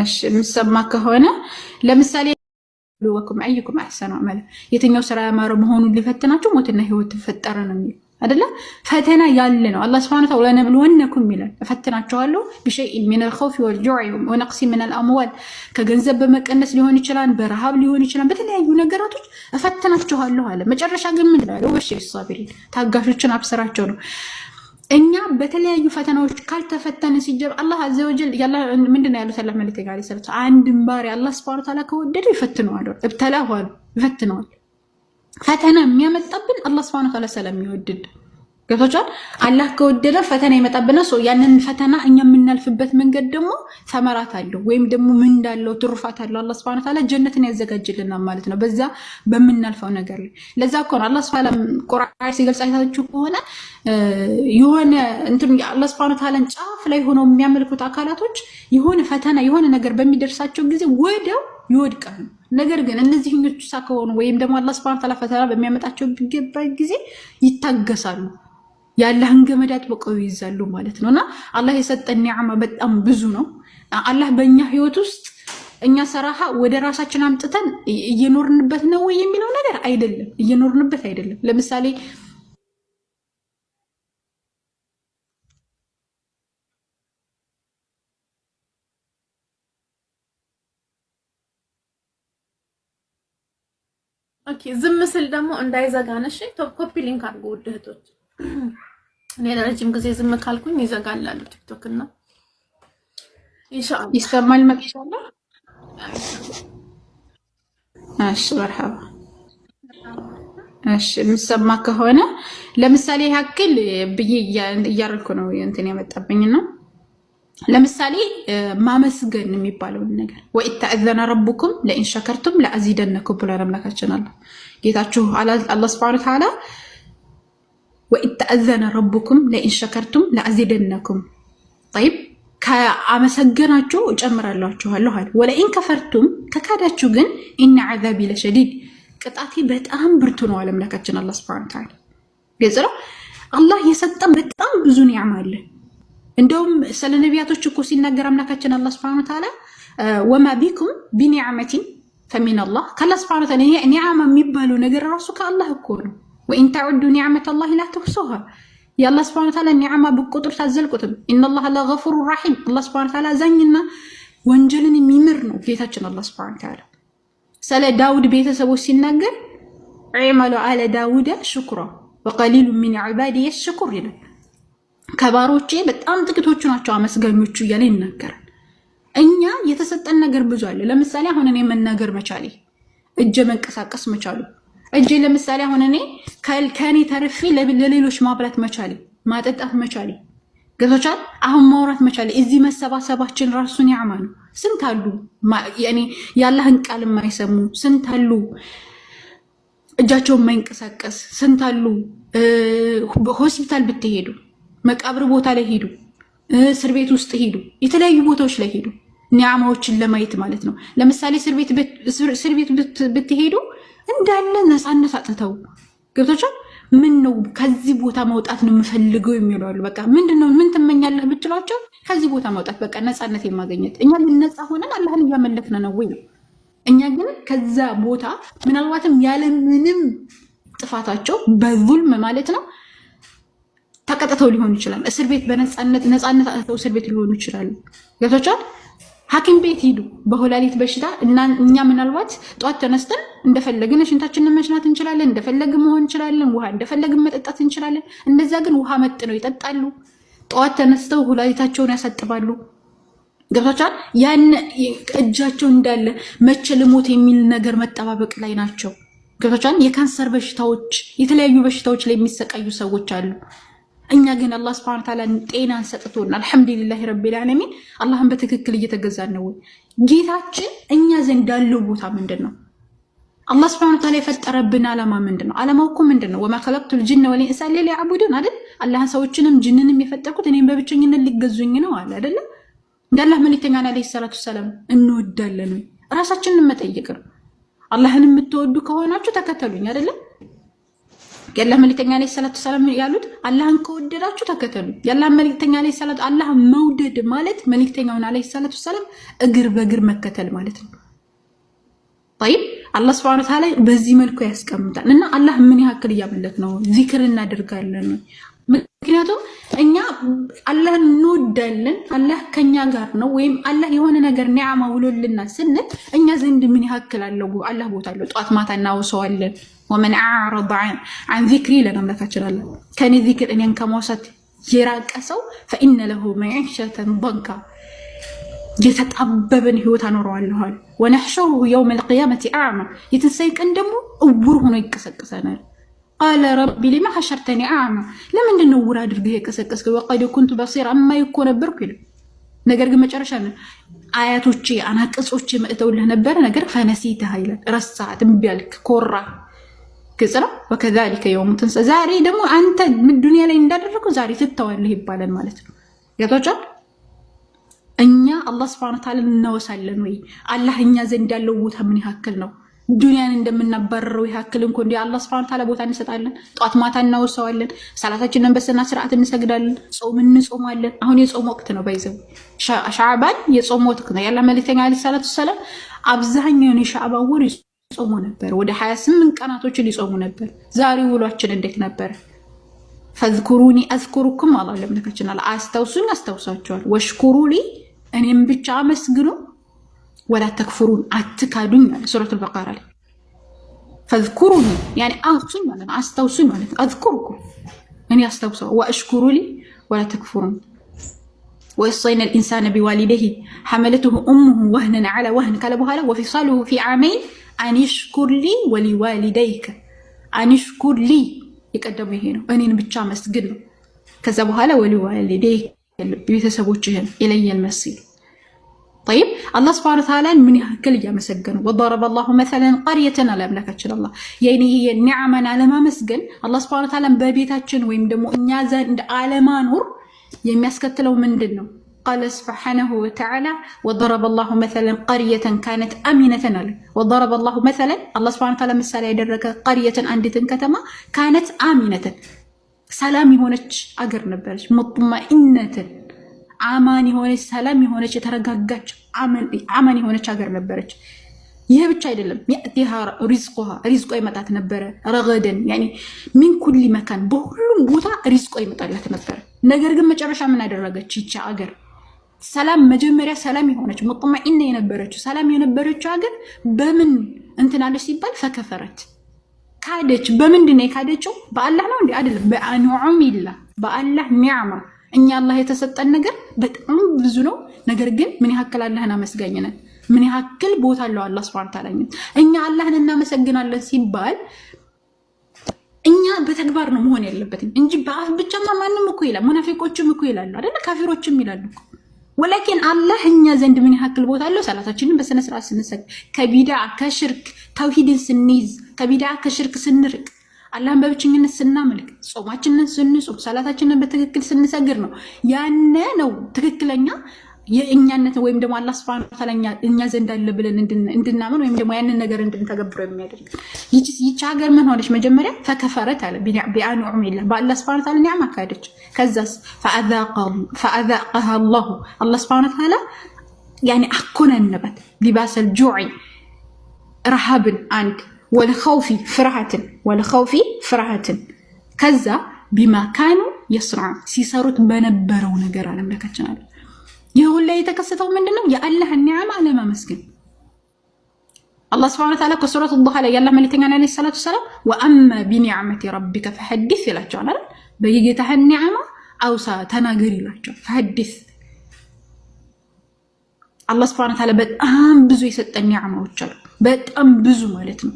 እሺ የሚሰማ ከሆነ ለምሳሌ ወኩም አይኩም አህሰኑ አመለ የትኛው ስራ ያማረ መሆኑን ሊፈትናችሁ ሞትና ህይወት ተፈጠረ ነው የሚል አይደለ? ፈተና ያለ ነው። አላህ Subhanahu Wa Ta'ala ለነብልወነኩም ይላል እፈትናችኋለሁ بشيء من الخوف والجوع ونقص من الاموال ከገንዘብ በመቀነስ ሊሆን ይችላል፣ በረሃብ ሊሆን ይችላል፣ በተለያዩ ነገራቶች እፈትናችኋለሁ አለ። መጨረሻ ግን ምን ይላል? ወበሽር الصابرين ታጋሾችን አብስራቸው ነው። እኛ በተለያዩ ፈተናዎች ካልተፈተነ ሲጀር አላህ አዘ ወጀል ያላ ምንድነው ያሉት? አላህ መልእክተኛ ጋር ሰለተ አንድ ባሪ አላህ Subhanahu Wa Ta'ala ከወደደ ይፈትነዋል፣ እብተላሁ ይፈትነዋል። ፈተና የሚያመጣብን አላህ Subhanahu Wa Ta'ala ስለሚወድድ ገብቶቻል። አላህ ከወደደ ፈተና ይመጣብና ያንን ፈተና እኛ የምናልፍበት መንገድ ደግሞ ተመራት አለው ወይም ደግሞ ምን እንዳለው ትሩፋት አለው። አላህ Subhanahu Wa Ta'ala ጀነትን ያዘጋጅልናል ማለት ነው በዛ በመናልፈው ነገር ላይ። ለዛ እኮ ነው አላህ Subhanahu Wa Ta'ala ቁርአን ሲገልጽ አይታችሁ ከሆነ የሆነ እንትን አላህ Subhanahu Wa Ta'ala ጫፍ ላይ ሆነው የሚያመልኩት አካላቶች የሆነ ፈተና የሆነ ነገር በሚደርሳቸው ጊዜ ወዲያው ይወድቃሉ። ነገር ግን እነዚህኞቹ ሳከሆኑ ወይም ደግሞ አላህ Subhanahu Wa Ta'ala ፈተና በሚያመጣቸው ጊዜ ይታገሳሉ፣ ያላህን ገመድ አጥብቀው ይይዛሉ ማለት ነውና አላህ የሰጠን ኒዓማ በጣም ብዙ ነው። አላህ በእኛ ህይወት ውስጥ እኛ ሰራሃ ወደ ራሳችን አምጥተን እየኖርንበት ነው ወይ የሚለው ነገር አይደለም፣ እየኖርንበት አይደለም። ለምሳሌ ኦኬ ዝም ስል ደግሞ እንዳይዘጋን እሺ ኮፒ ሊንክ አድርጉ ውድ እህቶች። እኔ ለረጅም ጊዜ ዝም ካልኩኝ ይዘጋላሉ ቲክቶክ እና ኢንሻአላህ ይሰማል መጥቻለሁ። እሺ መርሐባ። እሺ የሚሰማ ከሆነ ለምሳሌ ያክል ብዬ እያረኩ ነው እንትን ያመጣብኝ ነው። ለምሳሌ ማመስገን የሚባለው ነገር ወኢተአዘነ ረቡኩም ለኢን ሸከርቱም ለአዚደነኩም ብሎ አምላካችን አለ ጌታችሁ አላህ Subhanahu Wa Ta'ala ወኢተአዘነ ረቡኩም ለኢን ሸከርቱም ለአዚደነኩም طيب ከአመሰገናችሁ እጨምራላችኋለሁ አለ። ወለኢን ከፈርቱም ከካዳችሁ ግን ኢነ ዐዛቢ ለሸዲድ ቅጣቴ በጣም ብርቱ ነው አለ አምላካችን አላህ Subhanahu Wa Ta'ala። ገጽሮ አላህ የሰጠን በጣም ብዙ ኒዓማ አለ። እንደውም ስለ ነቢያቶች እኮ ሲናገር አምላካችን አላህ Subhanahu Wa Ta'ala ወማ ቢኩም ቢኒዕመቲን ፈሚን አላህ ከአላህ Subhanahu Wa Ta'ala ኒዓማ የሚባለው ነገር ራሱ ከአላህ እኮ ነው። ወኢን ተዑዱ ኒዕመተ አላህ ላ ተሕሱሃ የአላህ Subhanahu Wa Ta'ala ኒዓማ በቁጥር ታዘልቁትም። ኢነላህ ለገፉሩ ረሒም አላህ Subhanahu Wa Ta'ala አዛኝና ወንጀልን የሚምር ነው ጌታችን አላህ Subhanahu Wa Ta'ala። ስለ ዳውድ ቤተሰቦች ሲናገር ዒመሉ አለ ዳውደ ሽኩራ ወቀሊሉ ሚን ዒባዲየ ሽኩር ይላል። ከባሮቼ በጣም ጥቂቶቹ ናቸው አመስጋኞቹ እያለ ይናገራል። እኛ የተሰጠን ነገር ብዙ አለ። ለምሳሌ አሁን እኔ መናገር መቻሌ፣ እጄ መንቀሳቀስ መቻሉ፣ እጄ ለምሳሌ አሁን እኔ ከኔ ተርፌ ለሌሎች ማብላት መቻሌ፣ ማጠጣት መቻሌ፣ ገቶቻል አሁን ማውራት መቻሌ፣ እዚህ መሰባሰባችን ራሱ ኒዓማ ነው። ስንት አሉ ያኔ ያላህን ቃል የማይሰሙ ስንት አሉ፣ እጃቸው የማይንቀሳቀስ ስንት አሉ። ሆስፒታል ብትሄዱ መቃብር ቦታ ላይ ሄዱ፣ እስር ቤት ውስጥ ሄዱ፣ የተለያዩ ቦታዎች ላይ ሄዱ ኒዓማዎችን ለማየት ማለት ነው። ለምሳሌ እስር ቤት ብትሄዱ እንዳለ ነፃነት አጥተው ገብቶቻል። ምን ነው ከዚህ ቦታ መውጣት ነው የምፈልገው የሚሉ አሉ። በቃ ምንድነው ምን ትመኛለህ ብትሏቸው ከዚህ ቦታ መውጣት በቃ ነፃነት የማገኘት። እኛ ልነፃ ሆነን አላህን እያመለክን ነው ወይ? እኛ ግን ከዛ ቦታ ምናልባትም ያለ ምንም ጥፋታቸው በዙልም ማለት ነው ተቀጥተው ሊሆን ይችላል። እስር ቤት በነፃነት አጥተው እስር ቤት ሊሆኑ ይችላሉ። ገብቶቻል። ሐኪም ቤት ሂዱ በሆላሊት በሽታ እኛ ምናልባት ጧት ተነስተን እንደፈለግን ሽንታችንን መሽናት እንችላለን፣ እንደፈለግን መሆን እንችላለን፣ ውሃ እንደፈለግን መጠጣት እንችላለን። እንደዛ ግን ውሃ መጥነው ይጠጣሉ። ጧት ተነስተው ሆላሊታቸውን ያሳጥባሉ። ገብቶቻል። ያን እጃቸው እንዳለ መቼ ልሞት የሚል ነገር መጠባበቅ ላይ ናቸው። ገብቶቻል። የካንሰር በሽታዎች የተለያዩ በሽታዎች ላይ የሚሰቃዩ ሰዎች አሉ። እኛ ግን አላህ Subhanahu Wa Ta'ala ጤናን ሰጥቶና አልሐምዱሊላህ ረቢል ዓለሚን አላህን በትክክል እየተገዛን ነው። ጌታችን እኛ ዘንድ ያለው ቦታ ምንድነው? አላህ Subhanahu Wa Ta'ala የፈጠረብን ዓላማ ምንድነው? ዓላማው እኮ ምንድነው? ወማ ኸለቅቱል ጂነ ወል ኢንሳ ኢላ ሊዕቡዱን አይደል? አላህ ሰዎችንም ጂንንም የፈጠርኩት እኔም በብቸኝነት ሊገዙኝ ነው አለ አይደል? እንዳላህ መልእክተኛ አለይሂ ሰላቱ ሰላም እንወዳለን ወይ? ራሳችንን መጠየቅ ነው። አላህን የምትወዱ ከሆናችሁ ተከተሉኝ አይደል? የአላህ መልእክተኛ አለይሂ ሰላቱ ሰላም ያሉት አላህን ከወደዳችሁ ተከተሉ። የአላህ መልእክተኛ አለይሂ ሰላቱ አላህ መውደድ ማለት መልእክተኛውን አለይሂ ሰላቱ ሰላም እግር በእግር መከተል ማለት ነው። طيب አላህ Subhanahu Wa Ta'ala በዚህ መልኩ ያስቀምጣል። እና አላህ ምን ያክል እያመለክ ነው ዚክር እናደርጋለን። ምክንያቱም እኛ አላህን እንወዳለን፣ አላህ ከኛ ጋር ነው፣ ወይም አላህ የሆነ ነገር ኒዓማ ውሎልና ስንል እኛ ዘንድ ምን ያክል አለው አላህ ቦታ አለው። ጧት ማታ እናውሰዋለን። ወመን አዕረض عن ذكري ለነምለካችን አለ ከኔ ዚክር እኔን ከመውሰድ የራቀ ሰው فإن له معيشة ضنكا የተጣበበን ህይወት አኖረዋለሁ። ወነሕሹሩሁ የውመ ልቅያመቲ አዕማ የትንሣኤ ቀን ደግሞ እውር ሆኖ ይቀሰቅሰናል። ቃለ ረቢ ሊማ ሐሸርተኒ አዕማ ለምንድን ነው እውር አድርገህ የቀሰቀስከኝ? ወቀድ ኩንቱ በሲራ እማዬ እኮ ነበርኩ ይላል። ነገር ግን መጨረሻ አያቶቼ አናቅጾቼ መጥተውልህ ነበረ፣ ነገር ፈነሲተሃ ይላል። ረሳት፣ እምቢ አልክ፣ ኮራ። ግልጽ ነው። ወከዛሊከ የውሙ ትንሣኤ ዛሬ ደግሞ አንተ ዱንያ ላይ እንዳደረገው ዛሬ ትተዋለህ ይባላል ማለት ነው። ገብቶሻል? እኛ አላህ Subhanahu Wa Ta'ala እናወሳለን ወይ? አላህ እኛ ዘንድ ያለው ቦታ ምን ያክል ነው? ዱንያን እንደምናባረረው ያክል እንኳን እንደ አላህ Subhanahu Wa Ta'ala ቦታ እንሰጣለን። ጧት ማታ እናወሳዋለን። ሰላታችንን በስነ ስርዓት እንሰግዳለን። ጾም እንጾማለን። አሁን የጾም ወቅት ነው። ባይዘው ሻዕባን የጾም ወቅት ነው። ያላህ መልእክተኛ አለይሂ ሰላቱ ሰላም አብዛኛውን የሻዕባን ወር ይጾሙ ነበር። ወደ 28 ቀናቶችን ይጾሙ ነበር። ዛሬ ውሏችን እንዴት ነበር? ፈዝኩሩኒ አዝኩሩኩም አላህ ለምለካችን አለ አስተውሱኝ አስተውሳችኋል። ወሽኩሩሊ እኔም ብቻ አመስግኑ፣ ወላ ተክፍሩን አትካዱኝ አለ ሱረቱል በቀራ ላይ። ፈዝኩሩኒ ያኒ አውሱኝ ማለት ነው፣ አስተውሱኝ ማለት ነው። አዝኩሩኩም እኔ አስተውሰው፣ ወሽኩሩሊ ወላ ተክፍሩን። ወወሰይና الانسان بوالديه حملته امه وهنا على وهن ካለ በኋላ وفصاله في عامين ان يشكر لي ولوالديك ان يشكر لي የቀደሙ ይሄ ነው። እኔን ብቻ መስግን ነው። ከዛ በኋላ ወሊዋሊደይክ ቤተሰቦችህን ኢለየል መሲል። طيب الله سبحانه وتعالى من ያክል እያመሰገኑ وضرب الله مثلا قرية ለምለካችን አላህ የኔ የኒዓማን አለማመስገን አላህ سبحانه وتعالى በቤታችን ወይም ደግሞ እኛ ዘንድ አለማኖር የሚያስከትለው ምንድነው? قال سبحانه وتعالى وضرب الله مثلا قرية كانت آمنة وضرب الله مثلا الله سبحانه وتعالى مثال يدرك قرية عندتن كتما كانت آمنة سلام يهونش أجر نبرش مطمئنة አማን የሆነች ሰላም የሆነች የተረጋጋች አማን የሆነች ሀገር ነበረች። ይሄ ብቻ አይደለም ያቲሃ ሪዝቋ ይመጣት ነበረ። ረገደን ያኒ ሚን ኩሊ መካን በሁሉም ቦታ ሪዝቋ ይመጣላት ነበረ። ነገር ግን መጨረሻ ምን አደረገች? ይቺ ሀገር ሰላም መጀመሪያ ሰላም የሆነች ሙጥመኢነ የነበረችው ሰላም የነበረችው ሀገር በምን እንትናለች ሲባል ፈከፈረት ካደች። በምንድን ነው የካደችው? በአላህ ነው እንዴ? አይደለም። በአንዑሚላ በአላህ ኒዕማ እኛ አላህ የተሰጠን ነገር በጣም ብዙ ነው። ነገር ግን ምን ያክል አላህን አመስጋኝ ነን? ምን ያክል ቦታ አለው አላህ Subhanahu Wa Ta'ala? እኛ አላህን እናመሰግናለን ሲባል እኛ በተግባር ነው መሆን ያለበት እንጂ በአፍ ብቻማ ማንም እኮ ይላል። ሙናፊቆችም እኮ ይላሉ አይደል? ካፊሮችም ይላሉ እኮ። ወላኪን አላህ እኛ ዘንድ ምን ያክል ቦታ አለው? ሰላታችንን በስነ ስርዓት ስንሰግድ፣ ከቢድዓ ከሽርክ ተውሂድን ስንይዝ፣ ከቢድዓ ከሽርክ ስንርቅ፣ አላህን በብቸኝነት ስናመልክ፣ ጾማችንን ስንጾም፣ ሰላታችንን በትክክል ስንሰግድ ነው ያነ ነው ትክክለኛ የእኛነት ወይም ደግሞ አላህ Subhanahu Wa Ta'ala እኛ ዘንድ አለ ብለን እንድናምን ወይም ደግሞ ያንን ነገር እንድንተገብረው የሚያደርግ። ይቺ ሀገር ምን ሆነች? መጀመሪያ ፈከፈረት አለ ቢአንዑሚላህ በአላህ Subhanahu Wa Ta'ala ኒዕማ ካደች። ከዛስ فأذاقها الله Subhanahu Wa Ta'ala يعني አኮነነበት ሊባሰል ጁዕ ረሃብን አንድ ወለኸውፊ ፍርሃትን ከዛ ቢማ ካኑ የስራዑን ሲሰሩት በነበረው ነገር አለምለካችን አለ። ይህ ሁሉ የተከሰተው ምንድነው? የአላህ ኒዕማ አለማመስገን። አላህ Subhanahu Wa Ta'ala ከሱረቱ ዱሃ ላይ ያላህ መልእክተኛ አለይሂ ሰላቱ ሰላም ወአማ ቢኒዕመቲ ረቢከ ፈሐዲስ ይላቸዋል አይደል? በየጌታህ ኒዕማ አውሳ ተናገር ይላቸዋል። ፈሐዲስ አላህ Subhanahu Wa Ta'ala በጣም ብዙ የሰጠን ኒዕማዎች አሉ። በጣም ብዙ ማለት ነው።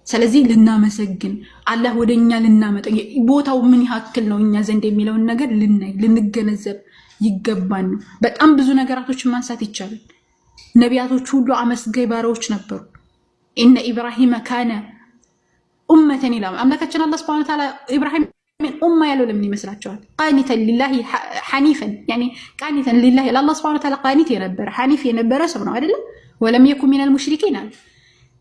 ስለዚህ ልናመሰግን አላህ ወደኛ ልናመጣ ቦታው ምን ያክል ነው እኛ ዘንድ የሚለውን ነገር ልናይ ልንገነዘብ ይገባን ነው። በጣም ብዙ ነገራቶችን ማንሳት ይቻላል። ነቢያቶች ሁሉ አመስጋይ ባሪያዎች ነበሩ። ኢነ ኢብራሂም ካነ ኡመተን ኢላ አምላካችን አላህ Subhanahu Wa Ta'ala ኢብራሂም ኡማ ያለው ለምን ይመስላችኋል? ቃኒተን ሊላሂ ሐኒፈን ያኒ ቃኒተን ሊላሂ ለአላህ Subhanahu Wa Ta'ala ቃኒት የነበረ ሐኒፍ የነበረ ሰው ነው አይደል? ወለም የኩን ሚነል ሙሽሪኪን አለ።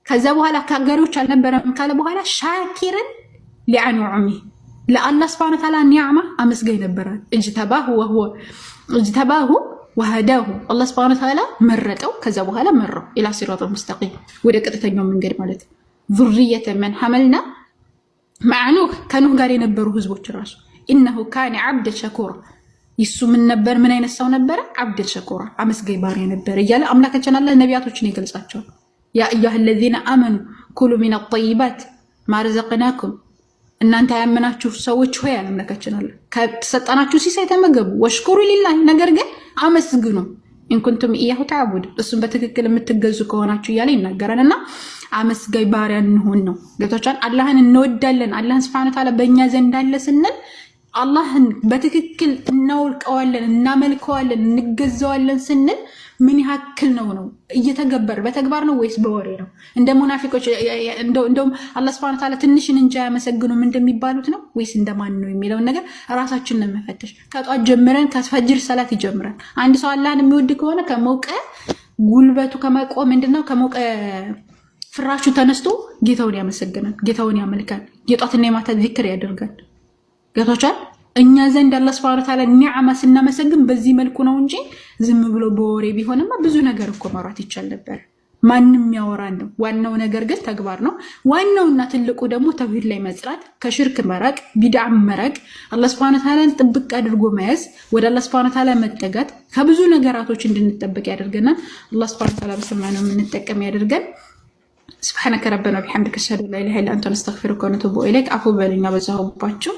ከዛ በኋላ ከአጋሪዎች አልነበረም ካለ በኋላ ሻኪርን ሊዐንዑሚ ለአላህ ስብሐነ ወተዓላ ኒዕማ አመስጋኝ ነበረ። እጅተባሁ ወሀዳሁ አላህ ስብሐነ ወተዓላ መረጠው፣ ከዛ በኋላ መራው ኢላ ሲራጢል ሙስተቂም ወደ ቀጥተኛው መንገድ ማለት ነው። ዙርየተ መን ሐመልና መዐ ኑህ ከኑህ ጋር የነበሩ ህዝቦች ራሱ ኢነሁ ካነ ዐብደን ሸኩራ ይሱ ምን ነበር? ምን አይነት ሰው ነበረ? ዐብደን ሸኩራ አመስጋኝ ባሪያ ነበረ እያለ አምላካችን አላህ ነቢያቶችን ይገልጻቸዋል። ያ አዩሃ ለዚነ አመኑ ኩሉ ሚነ ጠይባት ማ ረዘቅናኩም እናንተ ያመናችሁ ሰዎች ሆይ አለ አምላካችን አላህ ከተሰጣናችሁ ሲሳይ ተመገቡ፣ ወሽኩሩ ሊላህ ነገር ግን አመስግኑ ኢንኩንቱም ኢያሁ ተዕቡድ እሱም በትክክል የምትገዙ ከሆናችሁ እያለ ይናገረንና አመስጋኝ ባሪያ እንሆን ነው። ገብታችኋል? አላህን እንወዳለን፣ አላህን ሱብሓነሁ ወተዓላ በእኛ ዘንድ አለ ስንል አላህን በትክክል እናውልቀዋለን፣ እናመልከዋለን፣ እንገዛዋለን ስንል ምን ያክል ነው እየተገበር በተግባር ነው ወይስ በወሬ ነው? እንደ ሙናፊቆች እንደውም አላህ ሱብሓነሁ ወተዓላ ትንሽን እንጂ አያመሰግኑም እንደሚባሉት ነው ወይስ እንደማን ነው የሚለውን ነገር ራሳችንን መፈተሽ ከጧት ጀምረን ከፈጅር ሰላት ይጀምራል። አንድ ሰው አላህን የሚወድ ከሆነ ከሞቀ ጉልበቱ ከመቆ ምንድነው ከሞቀ ፍራሹ ተነስቶ ጌታውን ያመሰግናል፣ ጌታውን ያመልካል፣ የጧትና የማታ ዚክር ያደርጋል። ገብቶቻል? እኛ ዘንድ አላህ ሱብሓነሁ ወተዓላ ኒዕማ ስናመሰግን በዚህ መልኩ ነው እንጂ ዝም ብሎ በወሬ ቢሆንማ ብዙ ነገር እኮ ማውራት ይቻል ነበር። ማንም ያወራን ነው። ዋናው ነገር ግን ተግባር ነው። ዋናውና ትልቁ ደግሞ ተውሂድ ላይ መጽናት፣ ከሽርክ መራቅ፣ ቢድዓ መራቅ፣ አላህ ሱብሓነሁ ወተዓላን ጥብቅ አድርጎ መያዝ፣ ወደ አላህ ሱብሓነሁ ወተዓላ መጠጋት ከብዙ ነገራቶች እንድንጠብቅ ያደርገናል። አላህ ሱብሓነሁ ወተዓላ በሰማነው የምንጠቀም ያደርገን። سبحانك ربنا وبحمدك اشهد ان لا اله الا انت نستغفرك ونتوب اليك. عفوا بلنا بزهوباችሁ